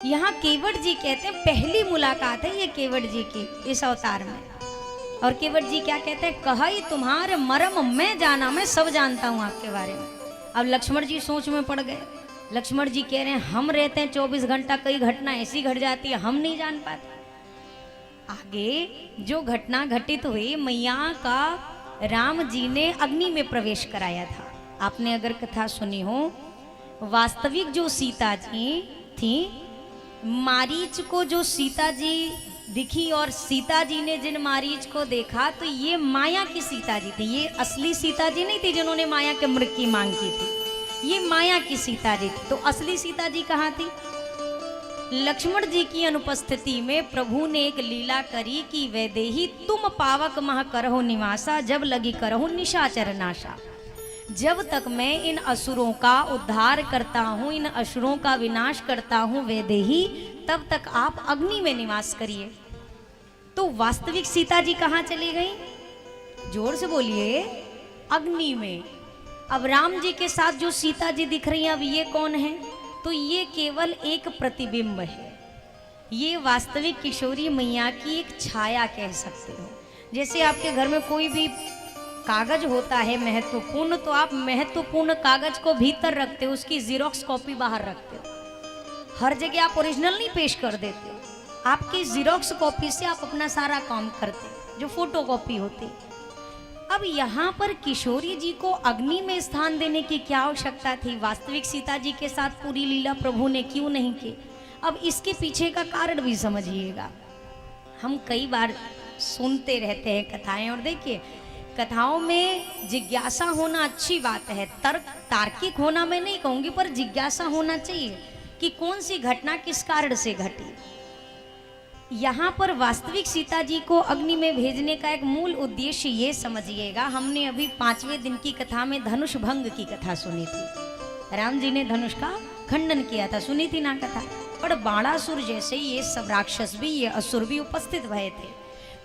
यहाँ केवट जी कहते हैं पहली मुलाकात है ये केवट जी की इस अवतार में। और केवट जी क्या कहते हैं, कहा तुम्हारे मरम मैं जाना, मैं सब जानता हूँ आपके बारे में। अब लक्ष्मण जी सोच में पड़ गए। लक्ष्मण जी कह रहे हैं हम रहते हैं 24 घंटा, कई घटना ऐसी घट जाती है हम नहीं जान पाते। आगे जो घटना घटित हुई, मैया का राम जी ने अग्नि में प्रवेश कराया था। आपने अगर कथा सुनी हो, वास्तविक जो सीता जी थी, मारीच को जो सीता जी दिखी और सीता जी ने जिन मारीच को देखा तो ये माया की सीता जी थी। ये असली सीता जी नहीं थी जिन्होंने माया के मृग की मांग की थी, ये माया की सीता जी थी। तो असली सीता जी कहाँ थी? लक्ष्मण जी की अनुपस्थिति में प्रभु ने एक लीला करी कि वैदेही तुम पावक मह करहु निवासा, जब लगी करहु निशाचर नाशा। जब तक मैं इन असुरों का उद्धार करता हूँ, इन असुरों का विनाश करता हूँ वैदेही, तब तक आप अग्नि में निवास करिए। तो वास्तविक सीता जी कहाँ चली गई? जोर से बोलिए, अग्नि में। अब राम जी के साथ जो सीता जी दिख रही हैं, अब ये कौन है? तो ये केवल एक प्रतिबिंब है। ये वास्तविक किशोरी मैया की एक छाया कह सकते हो। जैसे आपके घर में कोई भी कागज होता है महत्वपूर्ण, तो आप महत्वपूर्ण कागज को भीतर रखते हो, उसकी जीरोक्स कॉपी बाहर रखते हो। हर जगह आप ओरिजिनल नहीं पेश कर देते हो, आपकी जीरोक्स कॉपी से आप अपना सारा काम करते हो, जो फोटो कॉपी होती। अब यहाँ पर किशोरी जी को अग्नि में स्थान देने की क्या आवश्यकता थी? वास्तविक सीता जी के साथ पूरी लीला प्रभु ने क्यों नहीं की? अब इसके पीछे का कारण भी समझिएगा। हम कई बार सुनते रहते हैं कथाएं, और देखिए कथाओं में जिज्ञासा होना अच्छी बात है। तार्किक होना मैं नहीं कहूंगी, पर जिज्ञासा होना चाहिए कि कौन सी घटना किस कारण से घटी। यहाँ पर वास्तविक सीता जी को अग्नि में भेजने का एक मूल उद्देश्य ये समझिएगा। हमने अभी 5वें दिन की कथा में धनुष भंग की कथा सुनी थी। राम जी ने धनुष का खंडन किया था, सुनी थी ना कथा। पर बाणासुर जैसे ये सब राक्षस भी, ये असुर भी उपस्थित भये थे,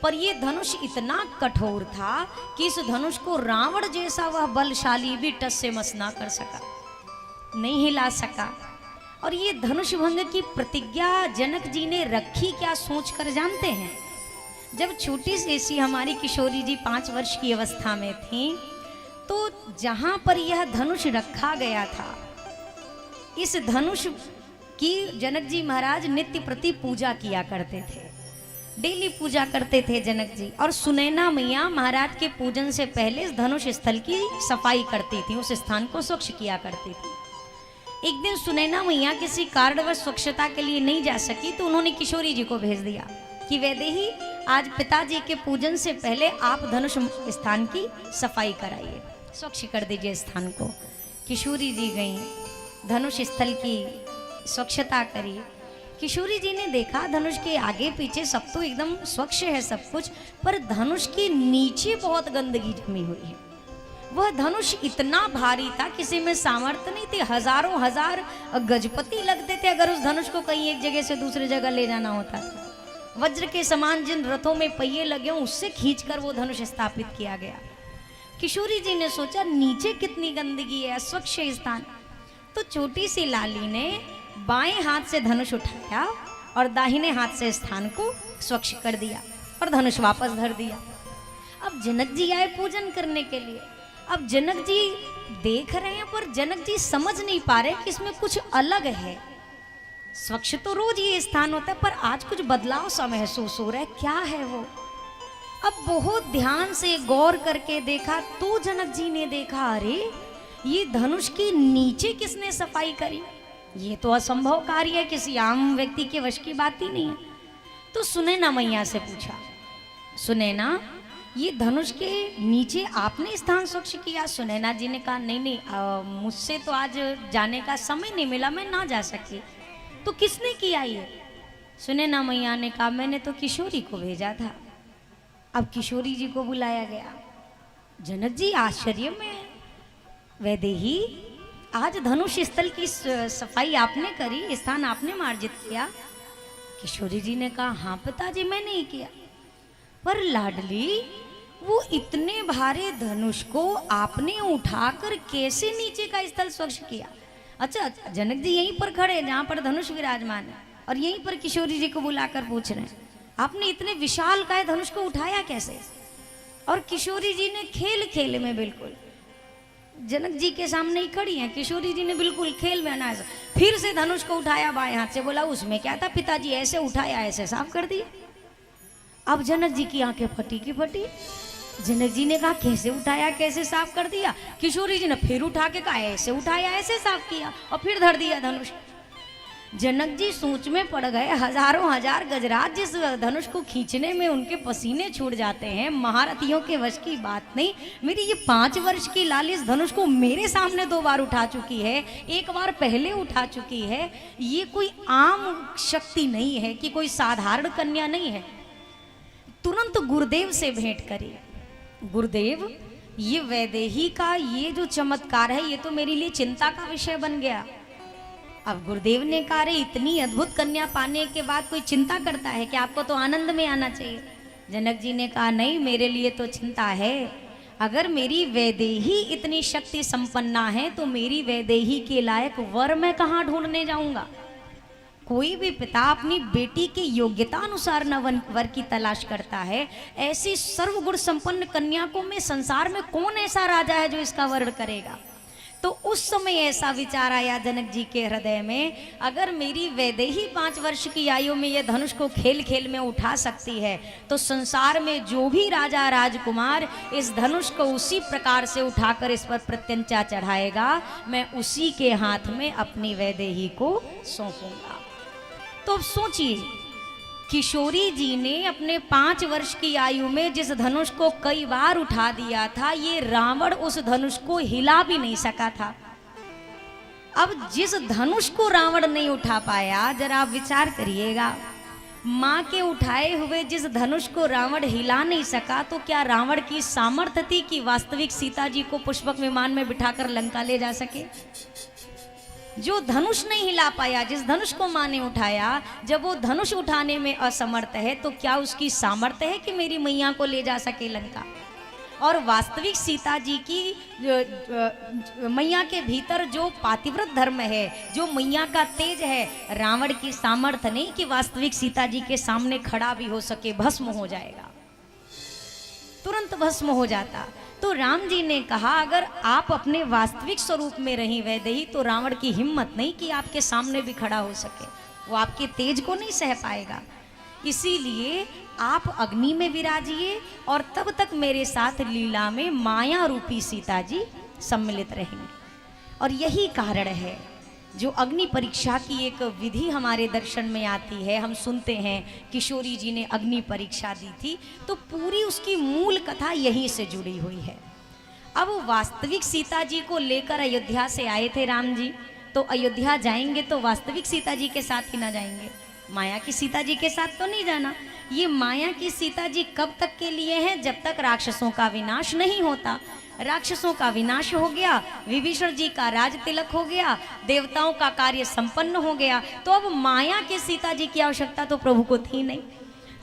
पर ये धनुष इतना कठोर था कि इस धनुष को रावण जैसा वह बलशाली भी टस से मस ना कर सका, नहीं हिला सका। और ये धनुष भंग की प्रतिज्ञा जनक जी ने रखी क्या सोचकर जानते हैं? जब छोटी सी हमारी किशोरी जी 5 वर्ष की अवस्था में थी, तो जहां पर यह धनुष रखा गया था, इस धनुष की जनक जी महाराज नित्य प्रति पूजा किया करते थे, डेली पूजा करते थे जनक जी। और सुनैना मैया महाराज के पूजन से पहले इस धनुष स्थल की सफाई करती थी, उस स्थान को स्वच्छ किया करती थी। एक दिन सुनैना मैया किसी कारणवश स्वच्छता के लिए नहीं जा सकी, तो उन्होंने किशोरी जी को भेज दिया कि वैदेही आज पिताजी के पूजन से पहले आप धनुष स्थान की सफाई कराइए, स्वच्छ कर दीजिए स्थान को। किशोरी जी गई, धनुष स्थल की स्वच्छता करी। किशोरी जी ने देखा धनुष के आगे पीछे सब तो एकदम स्वच्छ है सब कुछ, पर धनुष के नीचे बहुत गंदगी जमी हुई है। वह धनुष इतना भारी था, किसी में सामर्थ्य नहीं थी। हजारों हजार गजपति लगते थे अगर उस धनुष को कहीं एक जगह से दूसरी जगह ले जाना होता था। वज्र के समान जिन रथों में पहिए लगे हों, उससे खींचकर वो धनुष स्थापित किया गया। किशोरी जी ने सोचा नीचे कितनी गंदगी है, अस्वच्छ स्थान। तो छोटी सी लाली ने बाएं हाथ से धनुष उठाया और दाहिने हाथ से स्थान को स्वच्छ कर दिया और धनुष वापस धर दिया। अब जनक जी आए पूजन करने के लिए। अब जनक जी देख रहे हैं, पर जनक जी समझ नहीं पा रहे कि इसमें कुछ अलग है। स्वच्छ तो रोज ये स्थान होता है, पर आज कुछ बदलाव सा महसूस हो रहा है, क्या है वो? अब बहुत ध्यान से गौर करके देखा तो जनक जी ने देखा, अरे ये धनुष के नीचे किसने सफाई करी? ये तो असंभव कार्य है, किसी आम व्यक्ति के वश की बात ही नहीं है। तो सुनैना मैया से पूछा, सुनैना ये धनुष के नीचे आपने स्थान स्वच्छ किया? सुनैना जी ने कहा नहीं नहीं, मुझसे तो आज जाने का समय नहीं मिला, मैं ना जा सकी। तो किसने किया ये? सुनैना मैया ने कहा मैंने तो किशोरी को भेजा था। अब किशोरी जी को बुलाया गया। जनक जी आश्चर्य में, वैदेही आज धनुष स्थल की सफाई आपने करी, स्थान आपने मार्जित किया? किशोरी जी ने कहा हाँ पिताजी मैंने ही किया। पर लाडली, वो इतने भारे धनुष को आपने उठाकर कैसे नीचे का स्थल स्वच्छ किया? अच्छा, जनक जी यहीं पर खड़े जहां पर धनुष विराजमान है, और यहीं पर किशोरी जी को बुलाकर पूछ रहे हैं, आपने इतने विशाल काय धनुष को उठाया कैसे? और किशोरी जी ने खेल खेल में, बिल्कुल जनक जी के सामने ही खड़ी हैं, किशोरी जी ने बिल्कुल खेल में अनायास फिर से धनुष को उठाया बाएं हाथ से। बोला उसमें क्या था पिताजी, ऐसे उठाया ऐसे साफ कर दिया। अब जनक जी की आंखें फटी की फटी। जनक जी ने कहा कैसे उठाया कैसे साफ कर दिया? किशोरी जी ने फिर उठा के कहा ऐसे उठाया ऐसे साफ किया और फिर धर दिया धनुष। जनक जी सोच में पड़ गए, हजारों हजार गजराज जिस धनुष को खींचने में उनके पसीने छूट जाते हैं, महारथियों के वश की बात नहीं। मेरी ये 5 वर्ष की लाल इस धनुष को मेरे सामने 2 बार उठा चुकी है, 1 बार पहले उठा चुकी है। ये कोई आम शक्ति नहीं है कि कोई साधारण कन्या नहीं है। तुरंत गुरुदेव से भेंट करी। गुरुदेव, ये वैदेही का ये जो चमत्कार है ये तो मेरे लिए चिंता का विषय बन गया। अब गुरुदेव ने कहा, रे इतनी अद्भुत कन्या पाने के बाद कोई चिंता करता है कि आपको तो आनंद में आना चाहिए। जनक जी ने कहा, नहीं मेरे लिए तो चिंता है। अगर मेरी वैदेही इतनी शक्ति संपन्ना है तो मेरी वैदेही के लायक वर मैं कहाँ ढूंढने जाऊंगा? कोई भी पिता अपनी बेटी के योग्यता अनुसार न वर की तलाश करता है। ऐसी सर्वगुण संपन्न कन्या को में संसार में कौन ऐसा राजा है जो इसका वर्ण करेगा? तो उस समय ऐसा विचार आया जनक जी के हृदय में, अगर मेरी वैदेही 5 वर्ष की आयु में ये धनुष को खेल खेल में उठा सकती है तो संसार में जो भी राजा राजकुमार इस धनुष को उसी प्रकार से उठाकर इस पर प्रत्यंचा चढ़ाएगा, मैं उसी के हाथ में अपनी वैदेही को सौंपूंगा। तो अब सोचिए, किशोरी जी ने अपने 5 वर्ष की आयु में जिस धनुष को कई बार उठा दिया था, ये रावण उस धनुष को हिला भी नहीं सका था। अब जिस धनुष को रावण नहीं उठा पाया, जरा आप विचार करिएगा, माँ के उठाए हुए जिस धनुष को रावण हिला नहीं सका, तो क्या रावण की सामर्थ्य थी कि वास्तविक सीता जी को पुष्पक विमान में बिठाकर लंका ले जा सके? जो धनुष नहीं हिला पाया, जिस धनुष को माँ ने उठाया, जब वो धनुष उठाने में असमर्थ है तो क्या उसकी सामर्थ्य है कि मेरी मैया को ले जा सके लंका? और वास्तविक सीता जी की मैया के भीतर जो पातिव्रत धर्म है, जो मैया का तेज है, रावण की सामर्थ्य नहीं कि वास्तविक सीता जी के सामने खड़ा भी हो सके, भस्म हो जाएगा, तुरंत भस्म हो जाता। तो राम जी ने कहा, अगर आप अपने वास्तविक स्वरूप में रही वैदेही तो रावण की हिम्मत नहीं कि आपके सामने भी खड़ा हो सके, वो आपके तेज को नहीं सह पाएगा। इसीलिए आप अग्नि में विराजिए और तब तक मेरे साथ लीला में माया रूपी सीता जी सम्मिलित रहेंगे। और यही कारण है जो अग्नि परीक्षा की एक विधि हमारे दर्शन में आती है। हम सुनते हैं किशोरी जी ने अग्नि परीक्षा दी थी, तो पूरी उसकी मूल कथा यहीं से जुड़ी हुई है। अब वास्तविक सीता जी को लेकर अयोध्या से आए थे राम जी, तो अयोध्या जाएंगे तो वास्तविक सीता जी के साथ ही ना जाएंगे, माया की सीता जी के साथ तो नहीं जाना। ये माया की सीता जी कब तक के लिए है? जब तक राक्षसों का विनाश नहीं होता। राक्षसों का विनाश हो गया, विभीषण जी का राज तिलक हो गया, देवताओं का कार्य संपन्न हो गया, तो अब माया के सीता जी की आवश्यकता तो प्रभु को थी नहीं।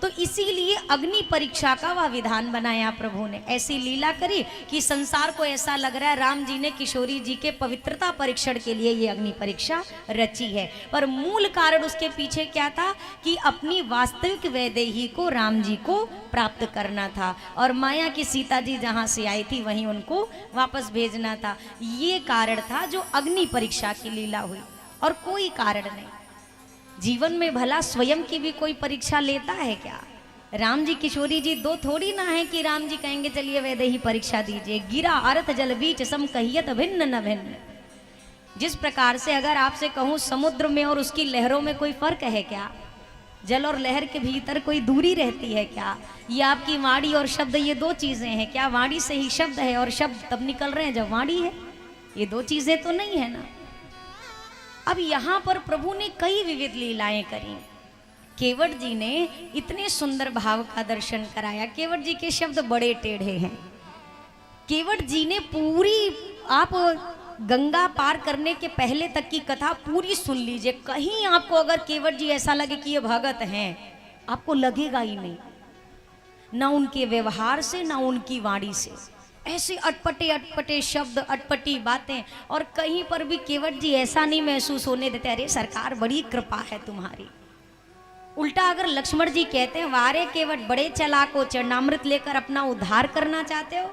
तो इसीलिए अग्नि परीक्षा का वह विधान बनाया प्रभु ने। ऐसी लीला करी कि संसार को ऐसा लग रहा है राम जी ने किशोरी जी के पवित्रता परीक्षण के लिए ये अग्नि परीक्षा रची है। पर मूल कारण उसके पीछे क्या था कि अपनी वास्तविक वैदेही को राम जी को प्राप्त करना था और माया की सीता जी जहाँ से आई थी वहीं उनको वापस भेजना था। ये कारण था जो अग्नि परीक्षा की लीला हुई, और कोई कारण नहीं। जीवन में भला स्वयं की भी कोई परीक्षा लेता है क्या? राम जी किशोरी जी दो थोड़ी ना है कि राम जी कहेंगे चलिए वैदेही परीक्षा दीजिए। गिरा अर्थ जल बीच सम कहियत भिन्न न भिन्न। जिस प्रकार से अगर आपसे कहूँ समुद्र में और उसकी लहरों में कोई फर्क है क्या? जल और लहर के भीतर कोई दूरी रहती है क्या? ये आपकी वाणी और शब्द, ये 2 चीजें हैं क्या? वाणी से ही शब्द है और शब्द तब निकल रहे हैं जब वाणी है। ये 2 चीजें तो नहीं है ना। अब यहाँ पर प्रभु ने कई विविध लीलाएं करी। केवट जी ने इतने सुंदर भाव का दर्शन कराया। केवट जी के शब्द बड़े टेढ़े हैं। केवट जी ने पूरी, आप गंगा पार करने के पहले तक की कथा पूरी सुन लीजिए। कहीं आपको अगर केवट जी ऐसा लगे कि ये भगत हैं, आपको लगेगा ही नहीं, ना उनके व्यवहार से ना उनकी वाणी से। ऐसे अटपटे अटपटे शब्द, अटपटी बातें, और कहीं पर भी केवट जी ऐसा नहीं महसूस होने देते अरे सरकार बड़ी कृपा है तुम्हारी। उल्टा अगर लक्ष्मण जी कहते हैं वारे केवट बड़े चलाको, चरणामृत लेकर अपना उद्धार करना चाहते हो,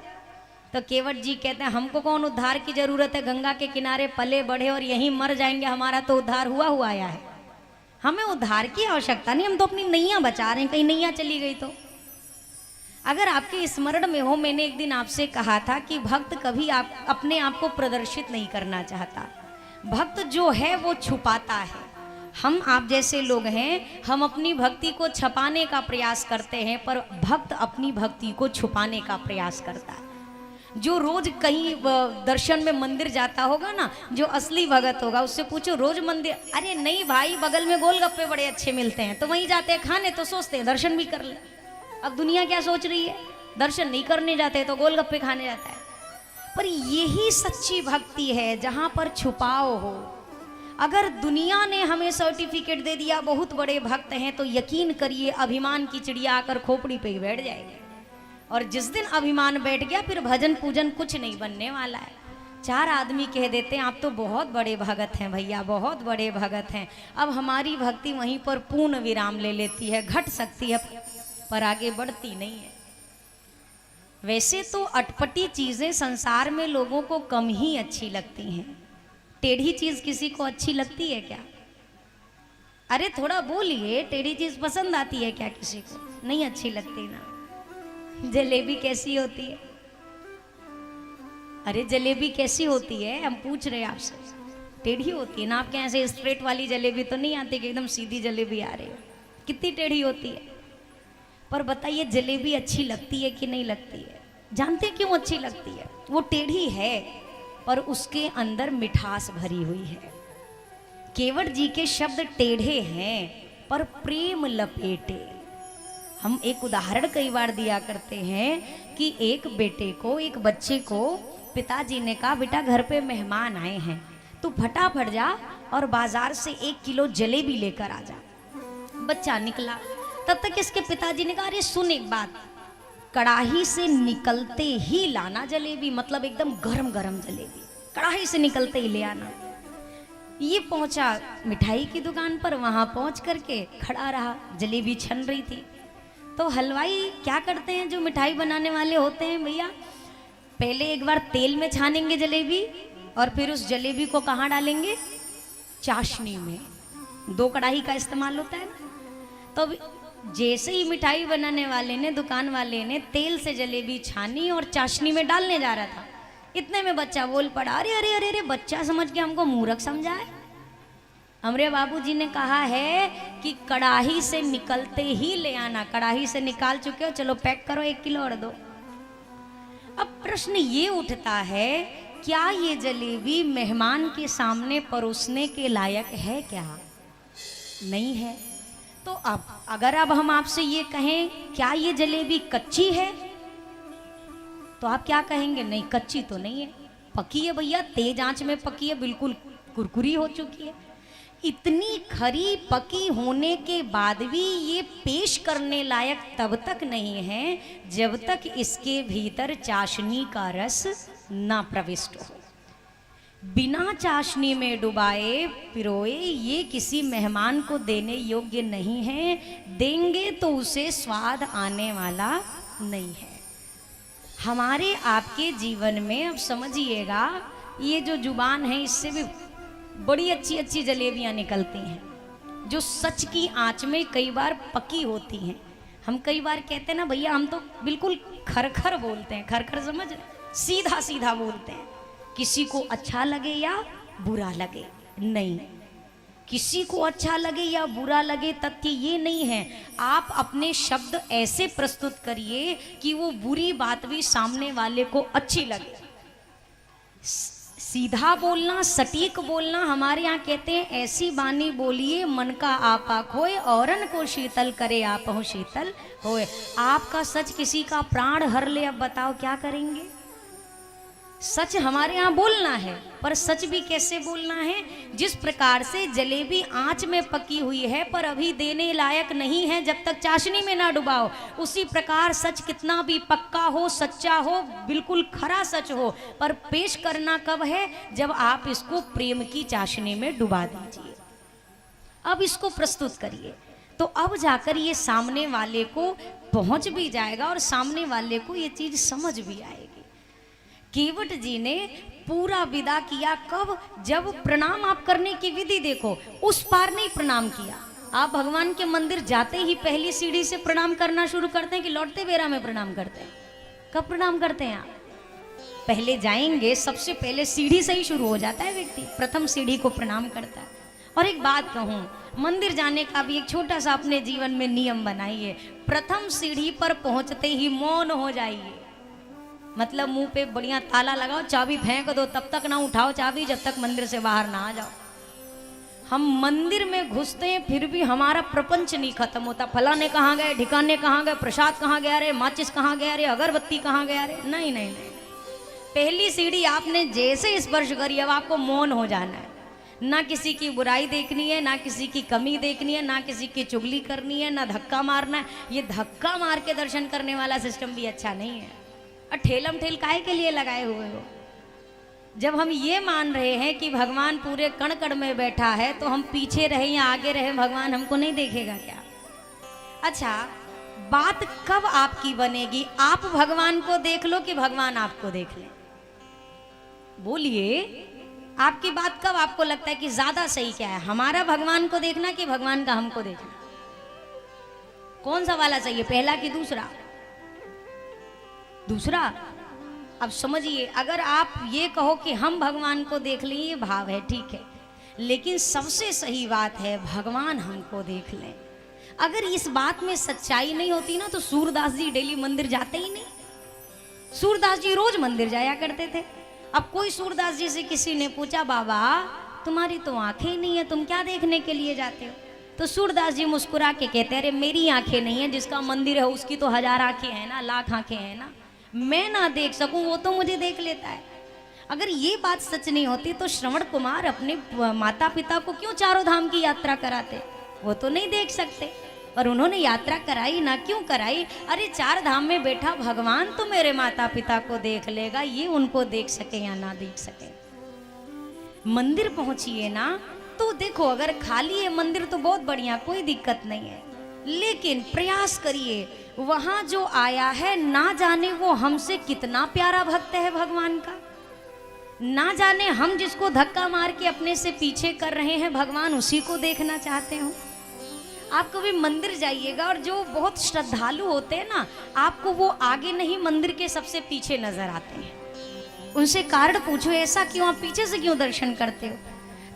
तो केवट जी कहते हैं हमको कौन उद्धार की जरूरत है, गंगा के किनारे पले बढ़े और यहीं मर जाएंगे, हमारा तो उद्धार हुआ आया है, हमें उद्धार की आवश्यकता नहीं, हम तो अपनी नैया बचा रहे हैं, कहीं नैया चली गई तो। अगर आपके स्मरण में हो, मैंने एक दिन आपसे कहा था कि भक्त कभी आप अपने आप को प्रदर्शित नहीं करना चाहता, भक्त जो है वो छुपाता है। हम आप जैसे लोग हैं, हम अपनी भक्ति को छपाने का प्रयास करते हैं, पर भक्त अपनी भक्ति को छुपाने का प्रयास करता है। जो रोज कहीं दर्शन में मंदिर जाता होगा ना, जो असली भगत होगा, उससे पूछो रोज मंदिर, अरे नहीं भाई बगल में गोलगप्पे बड़े अच्छे मिलते हैं तो वहीं जाते हैं खाने, तो सोचते हैं दर्शन भी कर ले। अब दुनिया क्या सोच रही है, दर्शन नहीं करने जाते तो गोलगप्पे खाने जाता है। पर यही सच्ची भक्ति है जहां पर छुपाव हो। अगर दुनिया ने हमें सर्टिफिकेट दे दिया बहुत बड़े भक्त हैं, तो यकीन करिए अभिमान की चिड़िया आकर खोपड़ी पे बैठ जाएगी, और जिस दिन अभिमान बैठ गया फिर भजन पूजन कुछ नहीं बनने वाला है। चार आदमी कह देते हैं आप तो बहुत बड़े भगत हैं भैया, बहुत बड़े भगत हैं, अब हमारी भक्ति वहीं पर पूर्ण विराम ले लेती है, घट सकती है पर आगे बढ़ती नहीं है। वैसे तो अटपटी चीजें संसार में लोगों को कम ही अच्छी लगती हैं। टेढ़ी चीज किसी को अच्छी लगती है क्या? अरे थोड़ा बोलिए, टेढ़ी चीज पसंद आती है क्या किसी को? नहीं अच्छी लगती ना। जलेबी कैसी होती है? अरे जलेबी कैसी होती है, हम पूछ रहे हैं आपसे। टेढ़ी होती है ना। आपके यहाँ से स्ट्रेट वाली जलेबी तो नहीं आती कि एकदम सीधी जलेबी आ रही है, कितनी टेढ़ी होती है। पर बताइए जलेबी अच्छी लगती है कि नहीं लगती है? जानते क्यों अच्छी लगती है? वो टेढ़ी है पर उसके अंदर मिठास भरी हुई है। केवट जी के शब्द टेढ़े हैं पर प्रेम लपेटे। हम एक उदाहरण कई बार दिया करते हैं कि एक बेटे को, एक बच्चे को पिताजी ने कहा बेटा घर पे मेहमान आए हैं, तू फटाफट जा और बाजार से 1 किलो जलेबी लेकर आ जा। बच्चा निकला, तब तक इसके पिताजी ने कहा अरे सुन एक बात, कढ़ाई से निकलते ही लाना जलेबी, मतलब एकदम गरम गरम जलेबी, कढ़ाई से निकलते ही ले आना। ये पहुंचा मिठाई की दुकान पर, वहां पहुंच करके खड़ा रहा, जलेबी छन रही थी। तो हलवाई क्या करते हैं, जो मिठाई बनाने वाले होते हैं भैया, पहले एक बार तेल में छानेंगे जलेबी और फिर उस जलेबी को कहाँ डालेंगे? चाशनी में। 2 कढ़ाई का इस्तेमाल होता है ना। तो जैसे ही मिठाई बनाने वाले ने, दुकान वाले ने तेल से जलेबी छानी और चाशनी में डालने जा रहा था, इतने में बच्चा बोल पड़ा अरे अरे अरे अरे, बच्चा समझ के हमको मूर्ख समझा है। हमरे बाबूजी ने कहा है कि कढ़ाई से निकलते ही ले आना। कढ़ाई से निकाल चुके हो, चलो पैक करो 1 किलो और दो। अब प्रश्न ये उठता है, क्या ये जलेबी मेहमान के सामने परोसने के लायक है क्या? नहीं है। तो अब अगर अब हम आपसे ये कहें क्या ये जलेबी कच्ची है, तो आप क्या कहेंगे? नहीं कच्ची तो नहीं है, पकी है भैया, तेज आंच में पकी है, बिल्कुल कुरकुरी हो चुकी है। इतनी खरी पकी होने के बाद भी ये पेश करने लायक तब तक नहीं है जब तक इसके भीतर चाशनी का रस ना प्रविष्ट हो। बिना चाशनी में डुबाए पिरोए ये किसी मेहमान को देने योग्य नहीं है, देंगे तो उसे स्वाद आने वाला नहीं है। हमारे आपके जीवन में अब समझिएगा, ये जो जुबान है इससे भी बड़ी अच्छी अच्छी जलेबियां निकलती हैं, जो सच की आंच में कई बार पकी होती हैं। हम कई बार कहते हैं ना भैया, हम तो बिल्कुल खरखर बोलते हैं, खरखर समझ, सीधा सीधा बोलते हैं, किसी को अच्छा लगे या बुरा लगे नहीं, किसी को अच्छा लगे या बुरा लगे तथ्य ये नहीं है। आप अपने शब्द ऐसे प्रस्तुत करिए कि वो बुरी बात भी सामने वाले को अच्छी लगे। सीधा बोलना, सटीक बोलना, हमारे यहाँ कहते हैं ऐसी बानी बोलिए मन का आपा खोए, औरन को शीतल करे आप हो शीतल होए। आपका सच किसी का प्राण हर ले, अब बताओ क्या करेंगे? सच हमारे यहाँ बोलना है, पर सच भी कैसे बोलना है? जिस प्रकार से जलेबी आंच में पकी हुई है पर अभी देने लायक नहीं है जब तक चाशनी में ना डुबाओ, उसी प्रकार सच कितना भी पक्का हो, सच्चा हो, बिल्कुल खरा सच हो, पर पेश करना कब है? जब आप इसको प्रेम की चाशनी में डुबा दीजिए। अब इसको प्रस्तुत करिए। तो अब जाकर ये सामने वाले को पहुंच भी जाएगा और सामने वाले को ये चीज समझ भी आएगी। केवट जी ने पूरा विदा किया कब? जब प्रणाम आप करने की विधि देखो, उस पार नहीं प्रणाम किया। आप भगवान के मंदिर जाते ही पहली सीढ़ी से प्रणाम करना शुरू करते हैं कि लौटते बेरा में प्रणाम करते हैं? कब प्रणाम करते हैं आप? पहले जाएंगे, सबसे पहले सीढ़ी से ही शुरू हो जाता है व्यक्ति, प्रथम सीढ़ी को प्रणाम करता है। और एक बात कहूँ, मंदिर जाने का भी एक छोटा सा अपने जीवन में नियम बनाइए, प्रथम सीढ़ी पर पहुंचते ही मौन हो जाइए। मतलब मुंह पे बढ़िया ताला लगाओ, चाबी फेंक दो, तब तक ना उठाओ चाबी जब तक मंदिर से बाहर ना आ जाओ। हम मंदिर में घुसते हैं फिर भी हमारा प्रपंच नहीं खत्म होता। फलाने कहाँ गए, ठिकाने कहाँ गए, प्रसाद कहाँ गया रे, माचिस कहाँ गया रे, अगरबत्ती कहाँ गया रे। नहीं नहीं नहीं, पहली सीढ़ी आपने जैसे स्पर्श करी अब आपको मौन हो जाना है। ना किसी की बुराई देखनी है, ना किसी की कमी देखनी है, ना किसी की चुगली करनी है, ना धक्का मारना है। ये धक्का मार के दर्शन करने वाला सिस्टम भी अच्छा नहीं है। और ठेलम ठेल काहे के लिए लगाए हुए हो? जब हम ये मान रहे हैं कि भगवान पूरे कण कण में बैठा है तो हम पीछे रहे या आगे रहे, भगवान हमको नहीं देखेगा क्या? अच्छा, बात कब आपकी बनेगी? आप भगवान को देख लो कि भगवान आपको देख ले? बोलिए, आपकी बात कब आपको लगता है कि ज्यादा सही क्या है, हमारा भगवान को देखना कि भगवान का हमको देखना? कौन सा वाला सही है, पहला कि दूसरा? दूसरा। अब समझिए, अगर आप ये कहो कि हम भगवान को देख लें, ये भाव है, ठीक है, लेकिन सबसे सही बात है भगवान हमको देख लें। अगर इस बात में सच्चाई नहीं होती ना तो सूरदास जी डेली मंदिर जाते ही नहीं। सूरदास जी रोज मंदिर जाया करते थे। अब कोई सूरदास जी से किसी ने पूछा, बाबा तुम्हारी तो आंखें ही नहीं है, तुम क्या देखने के लिए जाते हो? तो सूरदास जी मुस्कुरा के कहते हैं, अरे मेरी आंखें नहीं है, जिसका मंदिर है उसकी तो 1000 आंखें हैं ना, लाख आंखें हैं ना। मैं ना देख सकूं वो तो मुझे देख लेता है। अगर ये बात सच नहीं होती तो श्रवण कुमार अपने माता पिता को क्यों चारों धाम की यात्रा कराते? वो तो नहीं देख सकते, और उन्होंने यात्रा कराई ना, क्यों कराई? अरे 4 धाम में बैठा भगवान तो मेरे माता पिता को देख लेगा, ये उनको देख सके या ना देख सके। मंदिर पहुंचिए ना तो देखो, अगर खाली है मंदिर तो बहुत बढ़िया, कोई दिक्कत नहीं है, लेकिन प्रयास करिए, वहां जो आया है ना जाने वो हमसे कितना प्यारा भक्त है भगवान का, ना जाने हम जिसको धक्का मार के अपने से पीछे कर रहे हैं भगवान उसी को देखना चाहते हो। आप कभी मंदिर जाइएगा और जो बहुत श्रद्धालु होते हैं ना, आपको वो आगे नहीं मंदिर के सबसे पीछे नजर आते हैं। उनसे कारण पूछो, ऐसा क्यों, आप पीछे से क्यों दर्शन करते हो?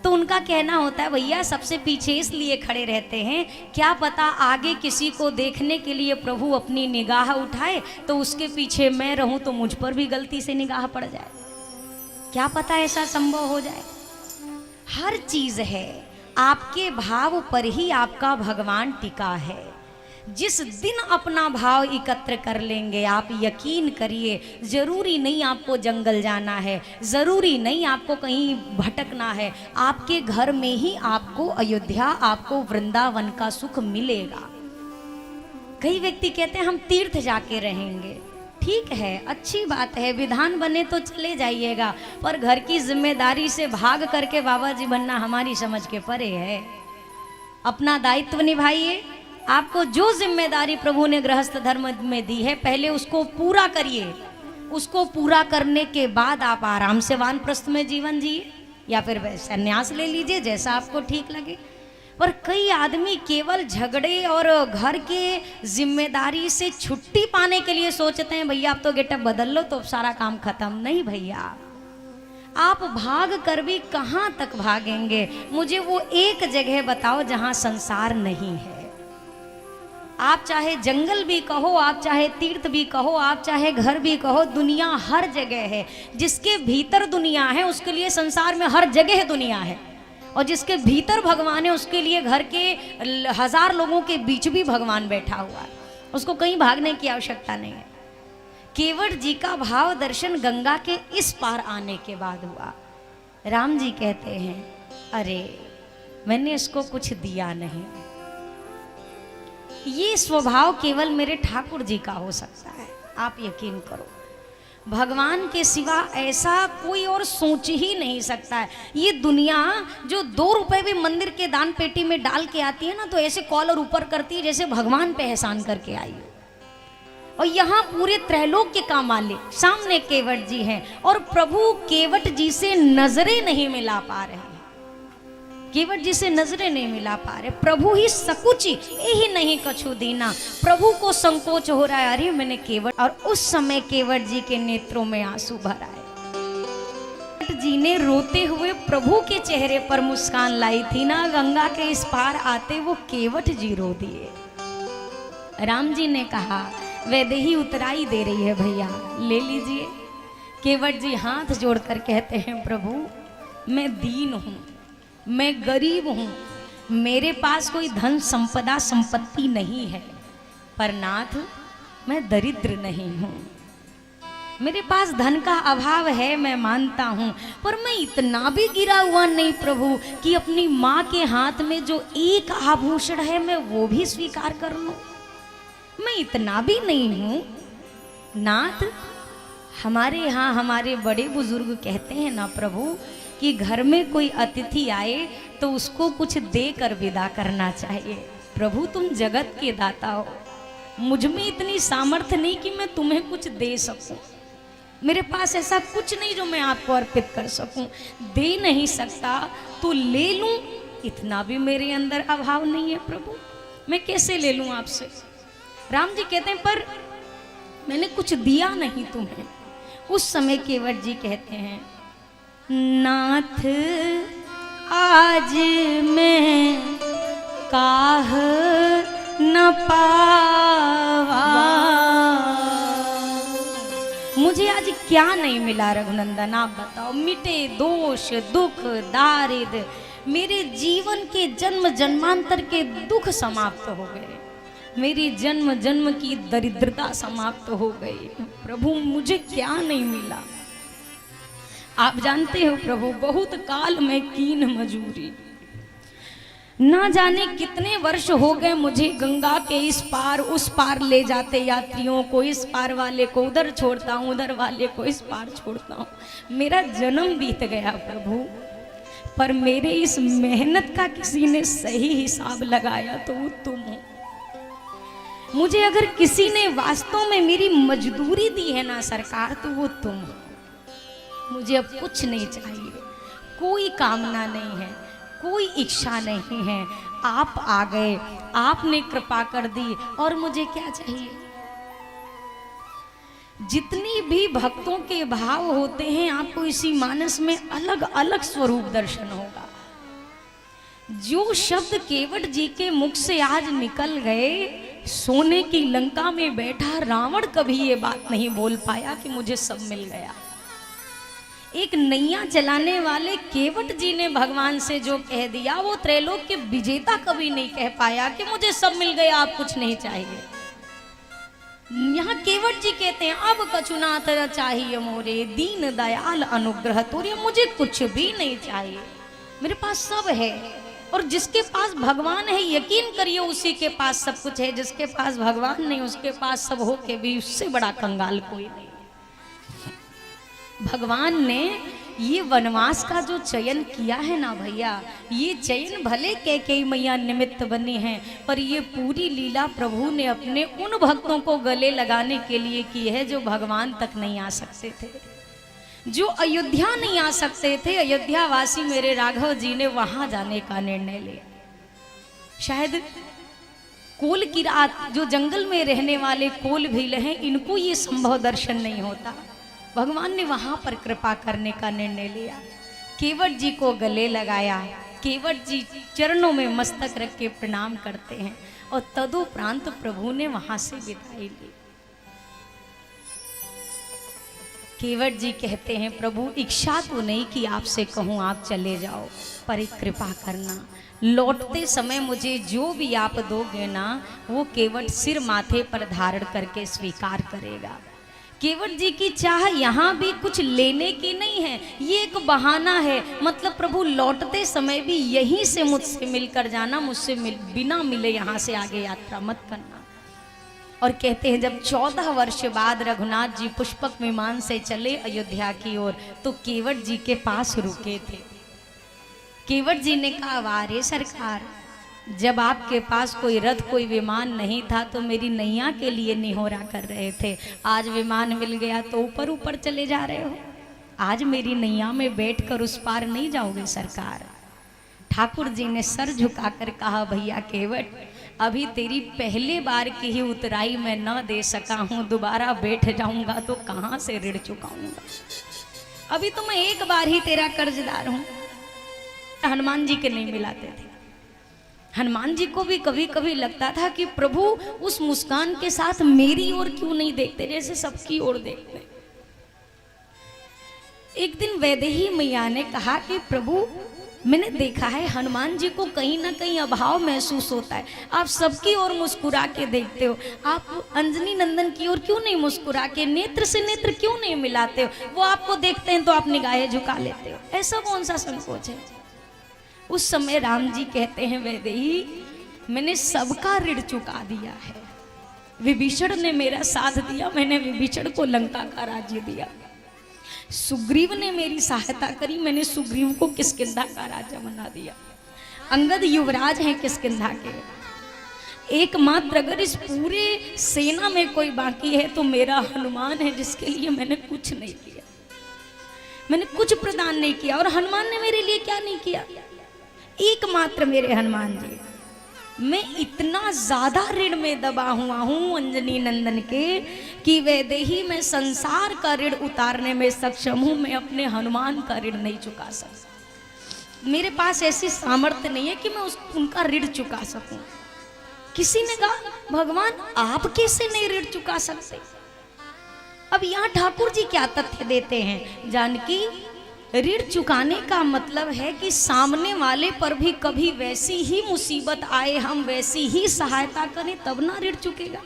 तो उनका कहना होता है, भैया सबसे पीछे इसलिए खड़े रहते हैं, क्या पता आगे किसी को देखने के लिए प्रभु अपनी निगाह उठाए तो उसके पीछे मैं रहूं तो मुझ पर भी गलती से निगाह पड़ जाए, क्या पता ऐसा संभव हो जाए। हर चीज है, आपके भाव पर ही आपका भगवान टिका है। जिस दिन अपना भाव एकत्र कर लेंगे, आप यकीन करिए, जरूरी नहीं आपको जंगल जाना है, जरूरी नहीं आपको कहीं भटकना है, आपके घर में ही आपको अयोध्या, आपको वृंदावन का सुख मिलेगा। कई व्यक्ति कहते हैं हम तीर्थ जाके रहेंगे, ठीक है, अच्छी बात है, विधान बने तो चले जाइएगा, पर घर की जिम्मेदारी से भाग करके बाबा जी बनना हमारी समझ के परे है। अपना दायित्व निभाइए, आपको जो जिम्मेदारी प्रभु ने गृहस्थ धर्म में दी है पहले उसको पूरा करिए, उसको पूरा करने के बाद आप आराम से वानप्रस्थ में जीवन जिए या फिर संन्यास ले लीजिए, जैसा आपको ठीक लगे। पर कई आदमी केवल झगड़े और घर के जिम्मेदारी से छुट्टी पाने के लिए सोचते हैं, भैया आप तो गेटअप बदल लो तो सारा काम खत्म। नहीं भैया, आप भाग कर भी कहाँ तक भागेंगे? मुझे वो एक जगह बताओ जहां संसार नहीं है। आप चाहे जंगल भी कहो, आप चाहे तीर्थ भी कहो, आप चाहे घर भी कहो, दुनिया हर जगह है। जिसके भीतर दुनिया है उसके लिए संसार में हर जगह दुनिया है, और जिसके भीतर भगवान है उसके लिए घर के 1000 लोगों के बीच भी भगवान बैठा हुआ है, उसको कहीं भागने की आवश्यकता नहीं है। केवट जी का भाव दर्शन गंगा के इस पार आने के बाद हुआ। राम जी कहते हैं, अरे मैंने इसको कुछ दिया नहीं, ये स्वभाव केवल मेरे ठाकुर जी का हो सकता है, आप यकीन करो। भगवान के सिवा ऐसा कोई और सोच ही नहीं सकता है। ये दुनिया जो 2 रुपए भी मंदिर के दान पेटी में डाल के आती है ना, तो ऐसे कॉलर ऊपर करती है जैसे भगवान पे एहसान करके आई हो। और यहाँ पूरे त्रैलोक के काम वाले सामने केवट जी हैं और प्रभु केवट जी से नजरें नहीं मिला पा रहे हैं। केवट जी से नजरें नहीं मिला पा रहे। प्रभु ही सकुची यही नहीं कछु दीना, प्रभु को संकोच हो रहा है, अरे मैंने केवट। और उस समय केवट जी के नेत्रों में आंसू भर आए। केवट जी ने रोते हुए प्रभु के चेहरे पर मुस्कान लाई थी ना, गंगा के इस पार आते वो केवट जी रो दिए। राम जी ने कहा वैदेही उतराई दे रही है भैया, ले लीजिए। केवट जी हाथ जोड़कर कहते हैं प्रभु मैं दीन हूं, मैं गरीब हूं, मेरे पास कोई धन संपदा संपत्ति नहीं है, पर नाथ मैं दरिद्र नहीं हूं। मेरे पास धन का अभाव है मैं मानता हूं, पर मैं इतना भी गिरा हुआ नहीं प्रभु कि अपनी माँ के हाथ में जो एक आभूषण है मैं वो भी स्वीकार कर लूं। मैं इतना भी नहीं हूं नाथ। हमारे यहाँ हमारे बड़े बुजुर्ग कहते हैं ना प्रभु कि घर में कोई अतिथि आए तो उसको कुछ देकर विदा करना चाहिए। प्रभु तुम जगत के दाता हो, मुझ में इतनी सामर्थ्य नहीं कि मैं तुम्हें कुछ दे सकूं। मेरे पास ऐसा कुछ नहीं जो मैं आपको अर्पित कर सकूं। दे नहीं सकता तो ले लूं, इतना भी मेरे अंदर अभाव नहीं है प्रभु, मैं कैसे ले लूं आपसे। राम जी कहते हैं पर मैंने कुछ दिया नहीं तुम्हें। उस समय केवट जी कहते हैं नाथ आज मैं काह न पावा, मुझे आज क्या नहीं मिला रघुनंदन आप बताओ। मिटे दोष दुख दारिद्र, मेरे जीवन के जन्म जन्मांतर के दुख समाप्त हो गए, मेरी जन्म जन्म की दरिद्रता समाप्त हो गई। प्रभु मुझे क्या नहीं मिला। आप जानते हो प्रभु बहुत काल में कीन मजूरी, ना जाने कितने वर्ष हो गए मुझे गंगा के इस पार उस पार ले जाते यात्रियों को, इस पार वाले को उधर छोड़ता हूँ, उधर वाले को इस पार छोड़ता हूँ। मेरा जन्म बीत गया प्रभु, पर मेरे इस मेहनत का किसी ने सही हिसाब लगाया तो वो तुम हो। मुझे अगर किसी ने वास्तव में मेरी मजदूरी दी है ना सरकार, तो वो तुम हो। मुझे अब कुछ नहीं चाहिए, कोई कामना नहीं है, कोई इच्छा नहीं है। आप आ गए, आपने कृपा कर दी और मुझे क्या चाहिए। जितनी भी भक्तों के भाव होते हैं आपको इसी मानस में अलग अलग स्वरूप दर्शन होगा। जो शब्द केवट जी के मुख से आज निकल गए, सोने की लंका में बैठा रावण कभी ये बात नहीं बोल पाया कि मुझे सब मिल गया। एक नैया चलाने वाले केवट जी ने भगवान से जो कह दिया वो त्रैलोक के विजेता कभी नहीं कह पाया कि मुझे सब मिल गया आप कुछ नहीं चाहिए। यहाँ केवट जी कहते हैं अब कछुनाथ चाहिए मोरे, दीन दयाल अनुग्रह तोरे, मुझे कुछ भी नहीं चाहिए, मेरे पास सब है। और जिसके पास भगवान है यकीन करिए उसी के पास सब कुछ है, जिसके पास भगवान नहीं उसके पास सब हो के भी उससे बड़ा कंगाल कोई नहीं। भगवान ने ये वनवास का जो चयन किया है ना भैया, ये चयन भले कैकेयी मैया निमित्त बने हैं, पर ये पूरी लीला प्रभु ने अपने उन भक्तों को गले लगाने के लिए की है जो भगवान तक नहीं आ सकते थे, जो अयोध्या नहीं आ सकते थे। अयोध्या वासी मेरे राघव जी ने वहां जाने का निर्णय लिया। शायद कोल की रात, जो जंगल में रहने वाले कोल भील हैं, इनको ये संभव दर्शन नहीं होता। भगवान ने वहां पर कृपा करने का निर्णय लिया, केवट जी को गले लगाया। केवट जी चरणों में मस्तक रख के प्रणाम करते हैं और तदुपरांत प्रभु ने वहां से विदाई ली। केवट जी कहते हैं प्रभु इच्छा तो नहीं कि आपसे कहूँ आप चले जाओ, पर एक कृपा करना, लौटते समय मुझे जो भी आप दोगे ना वो केवट सिर माथे पर धारण करके स्वीकार करेगा। केवट जी की चाह यहाँ भी कुछ लेने की नहीं है, ये एक बहाना है। मतलब प्रभु लौटते समय भी यहीं से मुझसे मिलकर जाना, मुझसे बिना मिले यहाँ से आगे यात्रा मत करना। और कहते हैं जब 14 वर्ष बाद रघुनाथ जी पुष्पक विमान से चले अयोध्या की ओर तो केवट जी के पास रुके थे। केवट जी ने कहा, वारे सरकार, जब आपके पास कोई रथ कोई विमान नहीं था तो मेरी नैया के लिए निहोरा कर रहे थे, आज विमान मिल गया तो ऊपर ऊपर चले जा रहे हो, आज मेरी नैया में बैठकर उस पार नहीं जाओगे सरकार। ठाकुर जी ने सर झुकाकर कहा, भैया केवट, अभी तेरी पहले बार की ही उतराई मैं न दे सका हूँ, दोबारा बैठ जाऊंगा तो कहाँ से ऋण चुकाऊंगा, अभी तो मैं एक बार ही तेरा कर्जदार हूँ। हनुमान जी के नहीं मिलाते थे। हनुमान जी को भी कभी कभी लगता था कि प्रभु उस मुस्कान के साथ मेरी ओर क्यों नहीं देखते, जैसे सबकी ओर देखते। एक दिन वैदेही मैया ने कहा कि प्रभु मैंने देखा है हनुमान जी को कहीं ना कहीं अभाव महसूस होता है, आप सबकी ओर मुस्कुरा के देखते हो, आप अंजनी नंदन की ओर क्यों नहीं मुस्कुरा के नेत्र से नेत्र क्यों नहीं मिलाते हो, वो आपको देखते हैं तो आप निगाहें झुका लेते हो, ऐसा कौन सा संकोच है। उस समय राम जी कहते हैं, वैदेही मैंने सबका ऋण चुका दिया है, विभीषण ने मेरा साथ दिया, मैंने विभीषण को लंका का राज्य दिया, सुग्रीव ने मेरी सहायता करी, मैंने सुग्रीव को किष्किंधा का राजा बना दिया, अंगद युवराज हैं किष्किंधा के, एकमात्र अगर इस पूरे सेना में कोई बाकी है तो मेरा हनुमान है, जिसके लिए मैंने कुछ नहीं किया, मैंने कुछ प्रदान नहीं किया। और हनुमान ने मेरे लिए क्या नहीं किया, एकमात्र मेरे हनुमान जी। मैं इतना ज्यादा ऋण में दबा हुआ हूं अंजनी नंदन के कि वैदेही मैं संसार का ऋण उतारने में सक्षम हूं, मैं अपने हनुमान का ऋण नहीं चुका सकता, मेरे पास ऐसी सामर्थ्य नहीं है कि मैं उनका ऋण चुका सकूं। किसी ने कहा, भगवान आप कैसे नहीं ऋण चुका सकते। अब यहाँ ठाकुर जी क्या तथ्य देते हैं, जानकी ऋण चुकाने का मतलब है कि सामने वाले पर भी कभी वैसी ही मुसीबत आए, हम वैसी ही सहायता करें तब ना ऋण चुकेगा।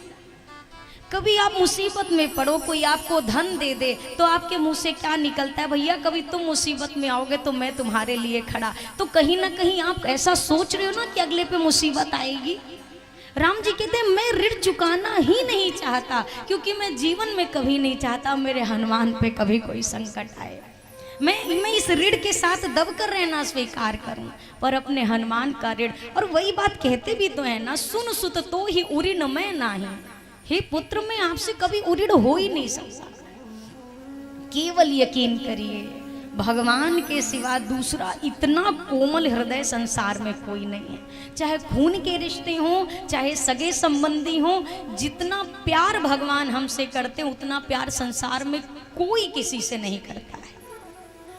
कभी आप मुसीबत में पड़ो, कोई आपको धन दे दे तो आपके मुंह से क्या निकलता है, भैया कभी तुम मुसीबत में आओगे तो मैं तुम्हारे लिए खड़ा। तो कहीं ना कहीं आप ऐसा सोच रहे हो ना कि अगले पे मुसीबत आएगी। राम जी कहते हैं मैं ऋण चुकाना ही नहीं चाहता, क्योंकि मैं जीवन में कभी नहीं चाहता मेरे हनुमान पे कभी कोई संकट आए, मैं इस ऋण के साथ दबकर रहना स्वीकार करूं, पर अपने हनुमान का ऋण। और वही बात कहते भी तो है ना, सुन सुत तो ही उऋण मैं नाही, हे पुत्र मैं आपसे कभी उऋण हो ही नहीं सकता। केवल यकीन करिए भगवान के सिवा दूसरा इतना कोमल हृदय संसार में कोई नहीं है। चाहे खून के रिश्ते हों, चाहे सगे संबंधी हों, जितना प्यार भगवान हमसे करते उतना प्यार संसार में कोई किसी से नहीं करता है।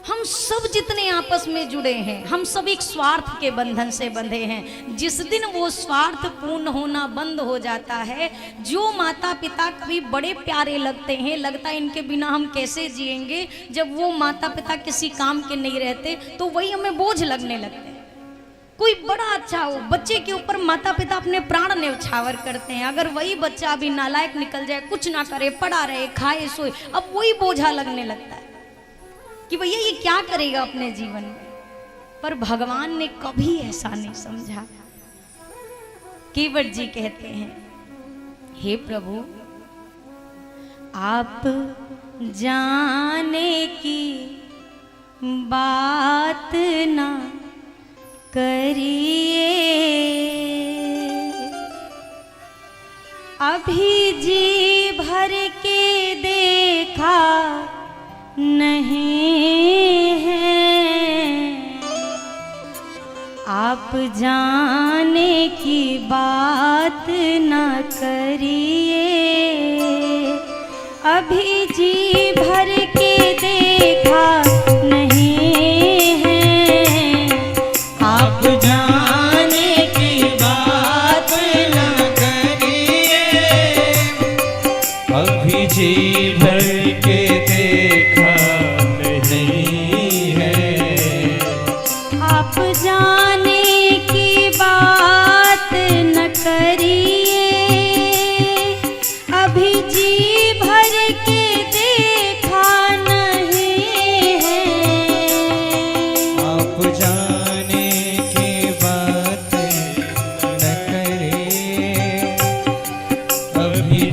हम सब जितने आपस में जुड़े हैं, हम सब एक स्वार्थ के बंधन से बंधे हैं। जिस दिन वो स्वार्थ पूर्ण होना बंद हो जाता है, जो माता पिता कभी बड़े प्यारे लगते हैं, लगता है इनके बिना हम कैसे जिएंगे, जब वो माता पिता किसी काम के नहीं रहते तो वही हमें बोझ लगने लगते हैं। कोई बड़ा अच्छा हो, बच्चे के ऊपर माता पिता अपने प्राण न्यौछावर करते हैं, अगर वही बच्चा अभी नालायक निकल जाए, कुछ ना करे, पड़ा रहे, खाए सोए, अब वही बोझा लगने लगता है कि भैया ये क्या करेगा अपने जीवन में। पर भगवान ने कभी ऐसा नहीं समझा। केवट जी कहते हैं, हे प्रभु आप जाने की बात ना करिए, अभी जी भर के देखा नहीं है, आप जाने की बात न करिए, अभी जी भर के देखा नहीं है, आप जाने की बात न करिए, अभी जी भर के देखा नहीं है, आप जाने की बात न करिए, अभी जी भर के देखा नहीं है, आप जाने की बात न करिए, अभी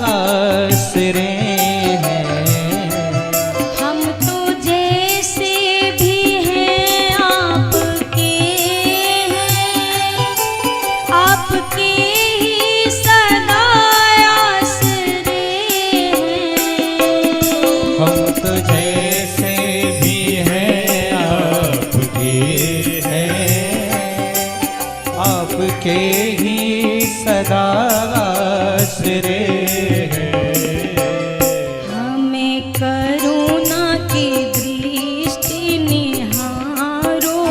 आसरे हैं। हम तो जैसे भी हैं आपके हैं, आपके ही सदा आसरे हैं। हम तो जैसे भी हैं आपके हैं, आपके ही सदा आसरे हैं। हमें करुणा की दृष्टि निहारो,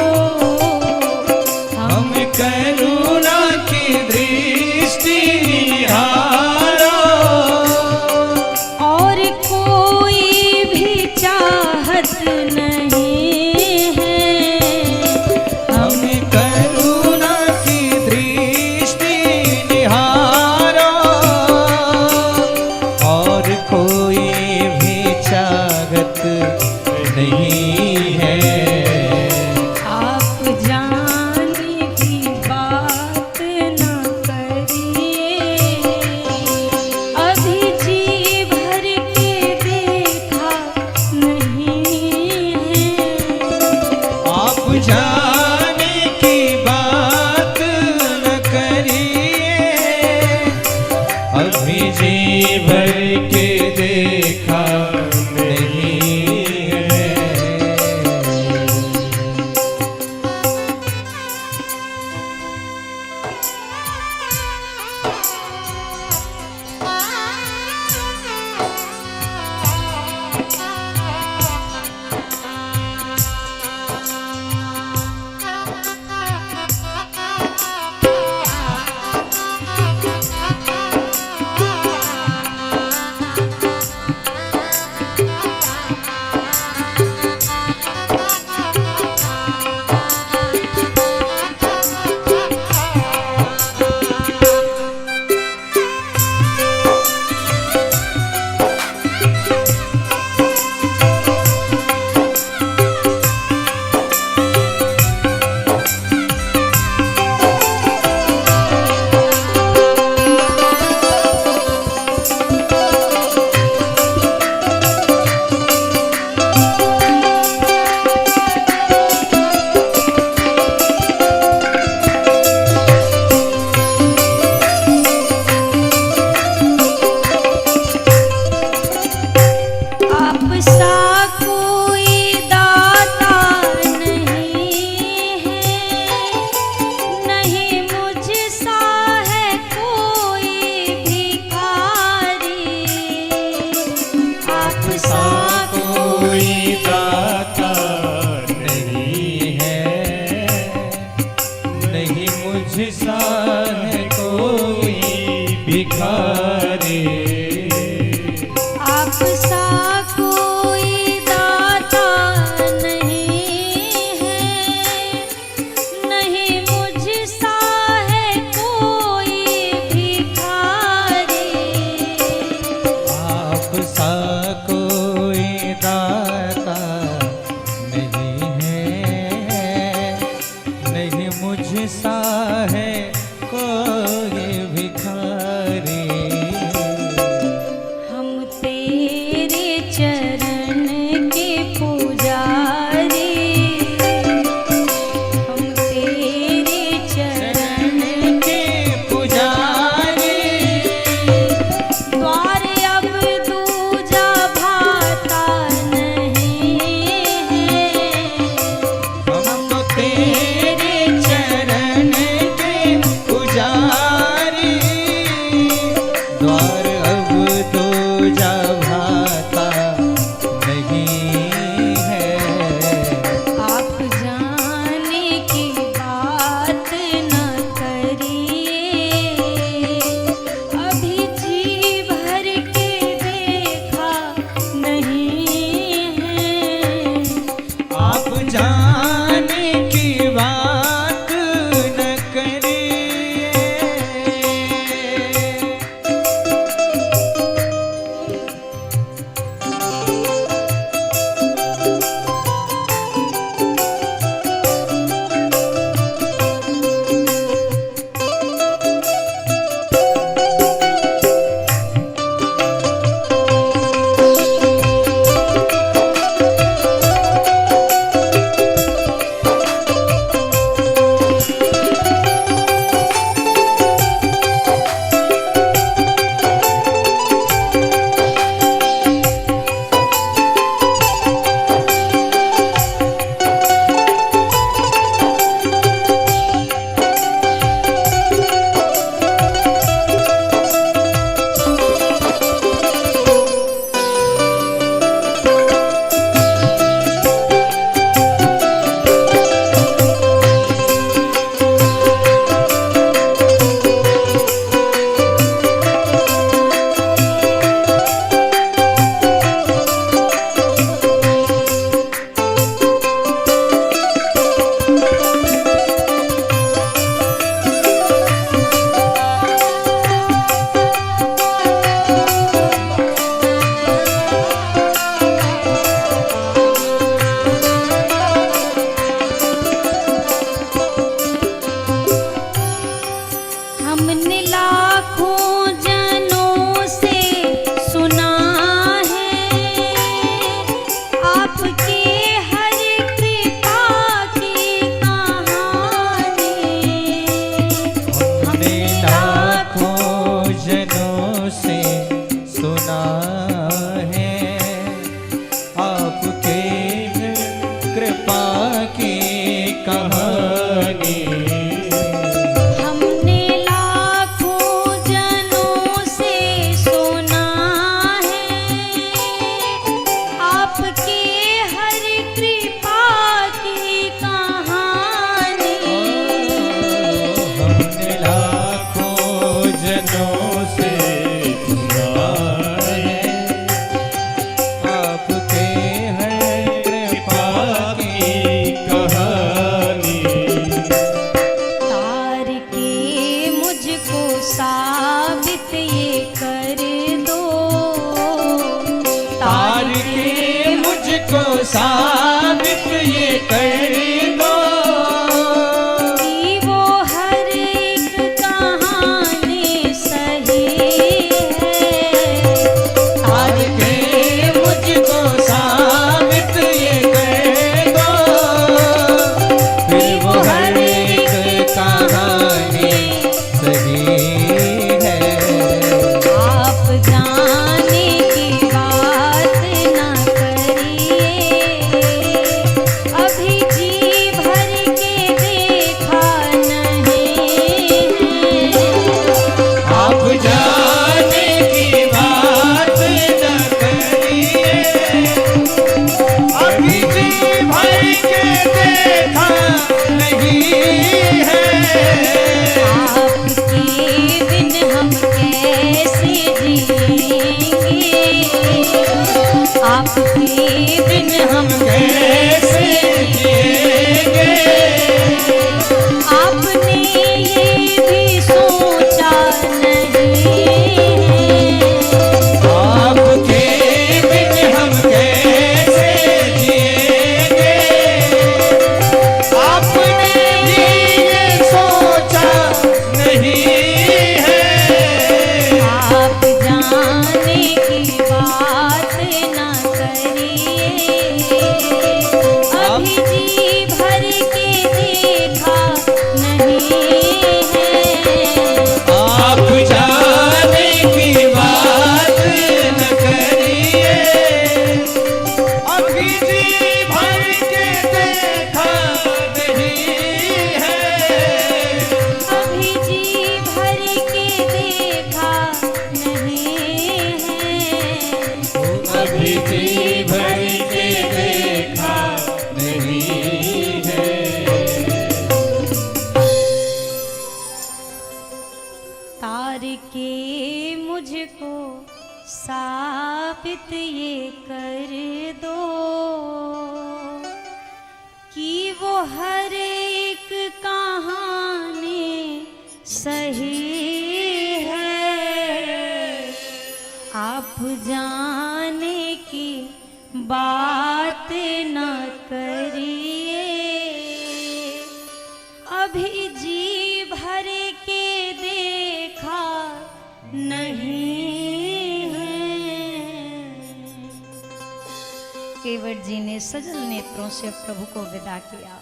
हम करुणा की दृष्टि निहारो, और कोई भी चाहत नहीं है। हम करुणा की दृष्टि निहारो, और कोई भी चाहत नहीं है। आप जाने की बात न करिए, अभी जी भर के देखा नहीं है। आप जाने की बात न करिए, अभी जी भर के देखा नहीं है। आप सा कोई दाता नहीं है, नहीं मुझ सा है कोई भिखारी। आप सा कोई दाता नहीं है, नहीं मुझ सा है कोई भिखारी। आप सा कोई दाता नहीं है, नहीं मुझ सा है कोई भिखारी। आप सा कोई दाता नहीं है, नहीं मुझ सा है कोई भिखारी। हम तेरे चरण के पुजारी, हम तेरे चरण के पुजारी, द्वार अब दूजा भाता नहीं है। हम तो तेरे चरण के पुजारी। साबित ये कर दो, तार के मुझको साबित ये कर दो कि वो हर एक कहानी सही है। तार के मुझको साबित ये कर दो, फिर वो हर एक कहानी सही है। आप जाने की बात ना करिए, अभी जी भर के देखा नहीं है। आप जाने की बात न करिए, अभी जी भर के देखा नहीं है। आपके बिन हम कैसे जिएंगे, आपके बिन हम कैसे जिएंगे, आपने ये भी सोचा नहीं है। आपके बिन हम कैसे जिएंगे, आपने ये सोचा नहीं है। आप जाने की बात ना करिए, अभी जी भर के देखा नहीं है। आप जाने की बात न करिए, अभी जी भर के देखा नहीं है। अभी जी भर के देखा नहीं है। अभी जी भर के देखा नहीं है। तार के मुझको साबित ये कर दो कि वो हर एक कहानी सही है। आप जाने की बात न करिए, अभी जी भर के देखा नहीं है। केवट जी ने सजल नेत्रों से प्रभु को विदा किया।